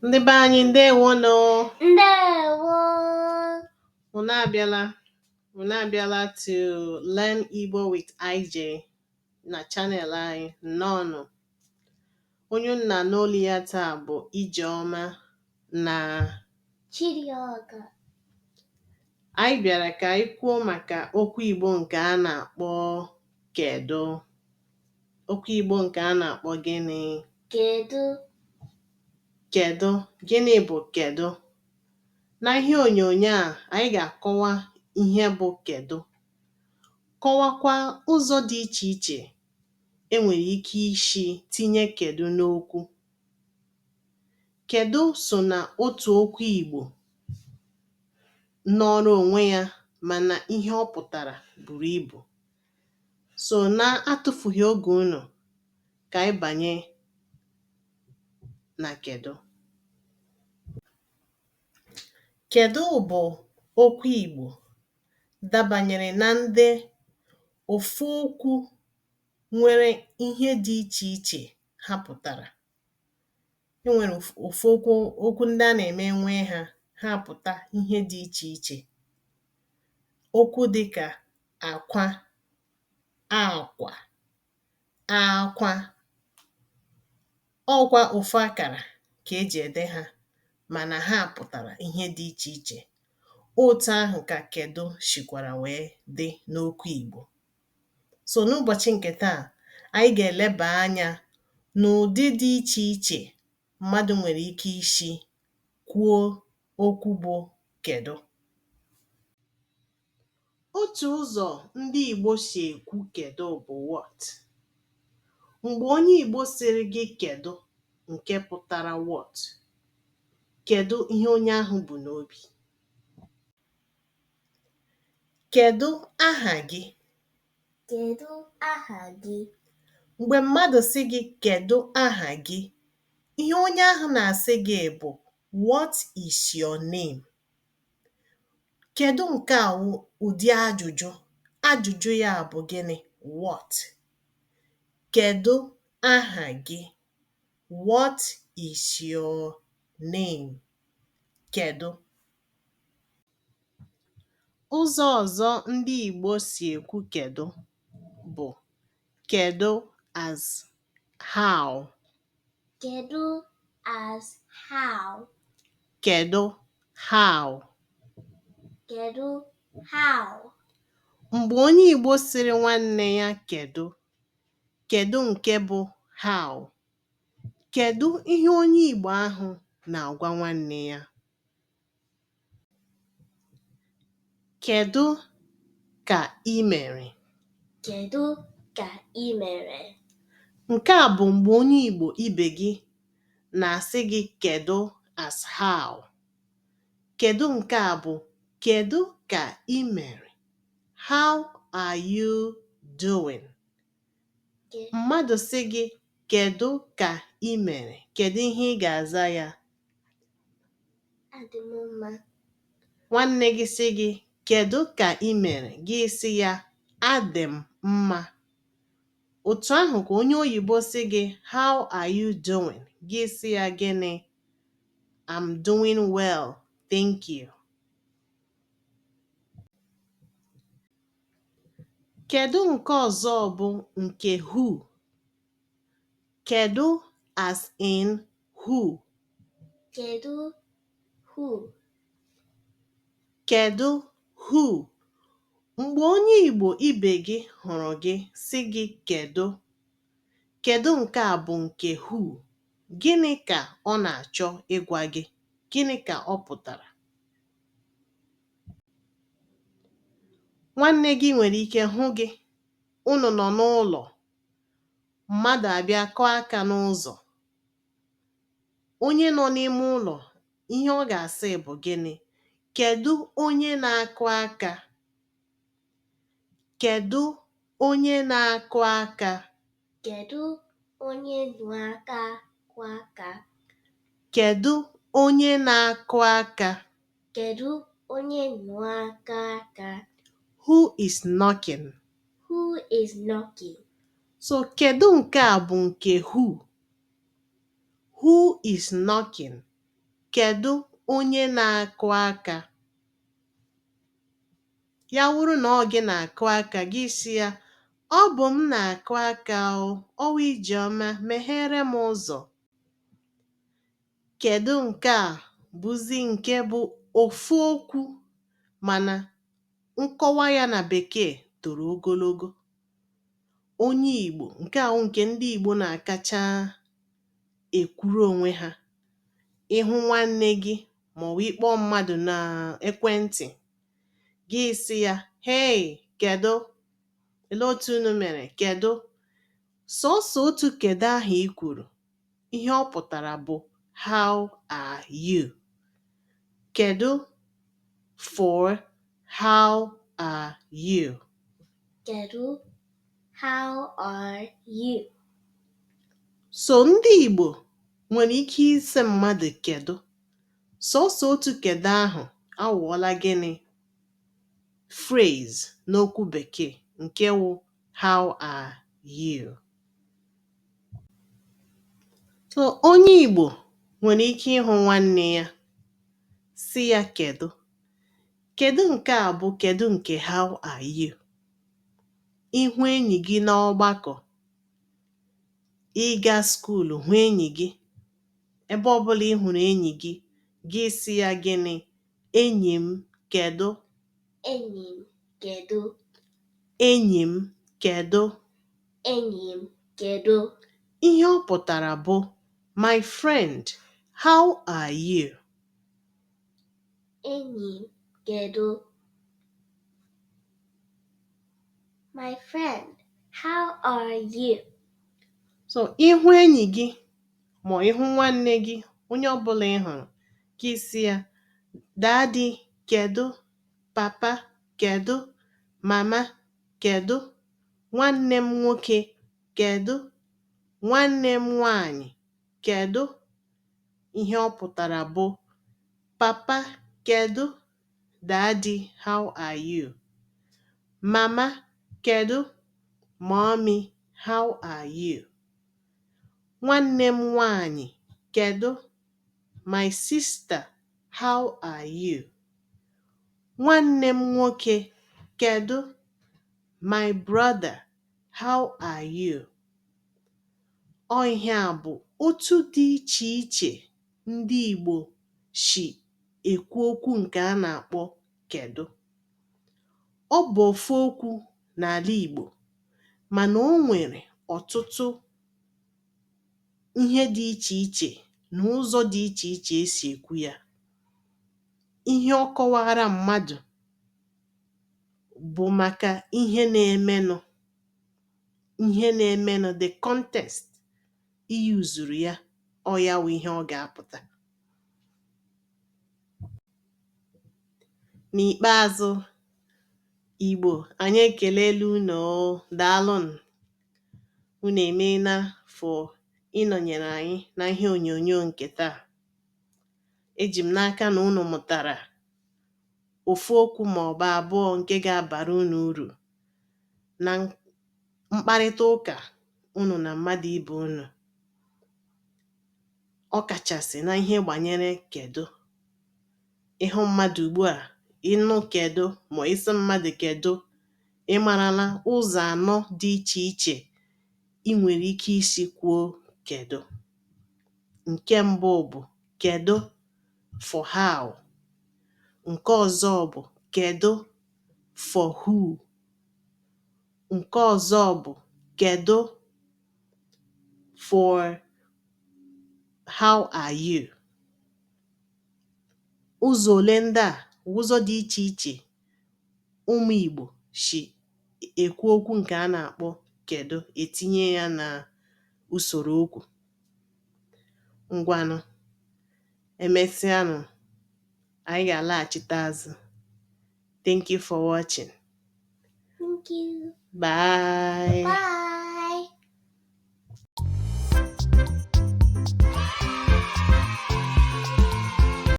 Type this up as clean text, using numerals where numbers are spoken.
Ndị be anyị ndewonu. Ndewo. Unu abịala to learn Igbo with IJ na channel anyị nnọọnụ. Onye nna n'olu ya taa bụ Ijeọma na Chidioka. Anyị bịara ka anyị kwuo maka okwu Igbo nke a na-akpọ kedu. Okwu Igbo nke a na-akpọ gịnị? Kedu. Kedu. Gịnị bụ kedu? Na ihe onyonyo a, anyị ga-akọwa ihe bụ kedu, kọwakwa ụzọ dị iche iche enwere ike isi tinye kedu n'okwu. Kedu so na otu okwu Igbo nọrọ onwe ya mana ihe ọ pụtara buru ibu. So na-atụfughị oge unu ka anyị banye na kedu. Kedu bụ okwu Igbo dabanyere na ndị ofu okwu nwere ihe dị iche iche ha pụtara. Enwere ofu okwu ndị a na-eme nwee ha pụta ihe dị iche iche. Okwu dịka akwa, akwa, akwa. Ọkwa ofu akara ka eji ede ha mana ha pụtara ihe dị iche iche. Otu ahụ ka kedu sikwara wee dị n'okwu Igbo. So n'ụbọchị nke taa, anyị ga-eleba anya n'ụdị dị iche iche mmadụ nwere ike isi kwuo okwu bụ kedu. Otu ụzọ ndị Igbo si ekwu kedu bụ what. Mgbe onye Igbo sịrị gị kedu nke pụtara what, kedu ihe onye ahụ bụ n'obi. Kedu aha gị? Kedu aha gị? Mgbe mmadụ sị gị kedu aha gị, ihe onye ahụ na-asị gị bụ what is your name? Kedu nke a wụ ụdị ajụjụ. Ajụjụ ya bụ gịnị? What. Kedu aha gị? What is your name? Kedu. Ụzọ ọzọ ndị Igbo si ekwu kedu bụ kedu as how. Kedu as how. Kedu how. Kedu how. Mgbe onye Igbo sịrị nwanne ya kedu nke bụ how, kedu ihe onye Igbo ahụ na-agwa nwanne ya. Kedu ka ị mere? Kedu ka ị mere? Nke a bụ mgbe onye Igbo ibe gị na-asị gị kedu as how. Kedu nke a bụ kedu ka ị mere? How are you doing? Mmadụ sị gị kedu ka ị mere, kedu ihe ị ga-aza ya? Adị m mma. Nwanne gị sị gị kedu ka ị mere, gị sị ya adị m mma. Otu ahụ ka onye oyibo sị gị how are you doing, gị sị ya gịnị? I'm doing well, thank you. Kedu nke ọzọ bụ nke who. Kedu as in who. Kedu who. Kedu who. Mgbe onye Igbo ibe gị hụrụ gị sị gị kedu nke a bụ nke who, gịnị ka ọ na-achọ ịgwa gị? Gịnị ka ọ pụtara? Nwanne gị nwere ike hụ gị, unu nọ n'ụlọ, mmadụ abịa kụọ aka n'ụzọ. Onye nọ n'ime ụlọ, ihe ọ ga-asị bụ gịnị? Kedu onye na-akụ aka? Kedu onye na-akụ aka? Kedu onye nụ aka kụ aka? Kedu onye na-akụ aka? Kedu onye nụ aka aka? Who is knocking? Who is knocking? So kedu nke a bụ nke who. Who is knocking? kedu onye na-akụ aka? Ya wụrụ na ọ gị na-akụ aka, gị sị ya, ọ bụ m na-akụ aka o, ọwụ Ijeọma, meghere m ụzọ. Kedu nke a bụzi nke bụ ofu okwu mana nkọwa ya na bekee toro ogologo. Onye Igbo, nke ahụ nke ndị Igbo na-akacha ekwuru onwe ha. Ịhụ nwanne gị maọbụ ịkpọ mmadụ na ekwentị, gị sị ya, hey, kedu? Olee otu unu mere? Kedu? Sọọsọ otu kedu ahụ i kwuru, ihe ọ pụtara bụ how are you? Kedu for how are you? Kedu? How are you? So ndị Igbo nwere ike ịsị mmadụ kedu. Sọọsọ otu kedu ahụ aghọọla gịnị? Phrase n'okwu bekee nke wụ how are you? So onye Igbo nwere ike ịhụ nwanne ya sị ya kedu. Kedu nke a bụ kedu nke how are you? Ịhụ enyi gị n'ọgbakọ, ịga skuulu hụ enyi gị, ebe ọbụla ị hụrụ enyi gị, gị sị ya gịnị? Enyi m kedu? Enyi m kedu? Enyi m kedu? Enyi m kedu? Ihe ọ pụtara bụ my friend, how are you? Enyi m kedu? My friend, how are you? So ịhụ enyi gị ma ịhụ nwanne gị, onye ọbụla ị hụrụ, gị sị ya, Daddy kedu? Papa kedu? Mama kedu? Nwanne m nwoke kedu? Nwanne m nwanyị kedu? Ihe ọ pụtara bụ Papa kedu? Daddy, how are you? Mama kedu? Mommy, how are you? Nwanne m nwanyị kedu? My sister, how are you? Nwanne m nwoke kedu? My brother, how are you? Ọ ihe a bụ otu dị iche iche ndị Igbo si ekwu okwu nke a na-akpọ kedu. Ọ bụ ofu okwu n'ala Igbo, mana o nwere ọtụtụ ihe dị iche iche na ụzọ dị iche iche esi ekwu ya. Ihe ọ kọwara mmadụ bụ maka ihe na-emenụ, the context iyuzuru ya, ọ ya wụ ihe ọ ga-apụta. N'ikpeazụ, Igbo, anyị ekelela unu o, daalụnụ. Unu emeela for ịnọnyere anyị na ihe onyonyo nke taa. Eji m n'aka na unu mụtara ofu okwu maọbụ abụọ nke ga-abara unu uru na mkparịta ụka unu na mmadụ ibe unu, ọ kachasị na ihe gbanyere kedu. Ịhụ mmadụ ugbu a, ịnụ kedu ma ịsị mmadụ kedu, ị marala ụzọ anọ dị iche iche ị nwere ike isi kwuo kedu. Nke mbụ bụ kedu for how. Nke ọzọ bụ kedu for who. Nke ọzọ bụ kedu for how are you. Ụzọ ole ndị a, ụzọ dị iche iche ụmụ Igbo si ekwu okwu nke a na-akpọ kedu, etinye ya na usoro okwu. Ngwanụ, emesịanụ, anyị ga-alaghachite azụ. Thank you for watching. Thank you. Bye. Bye.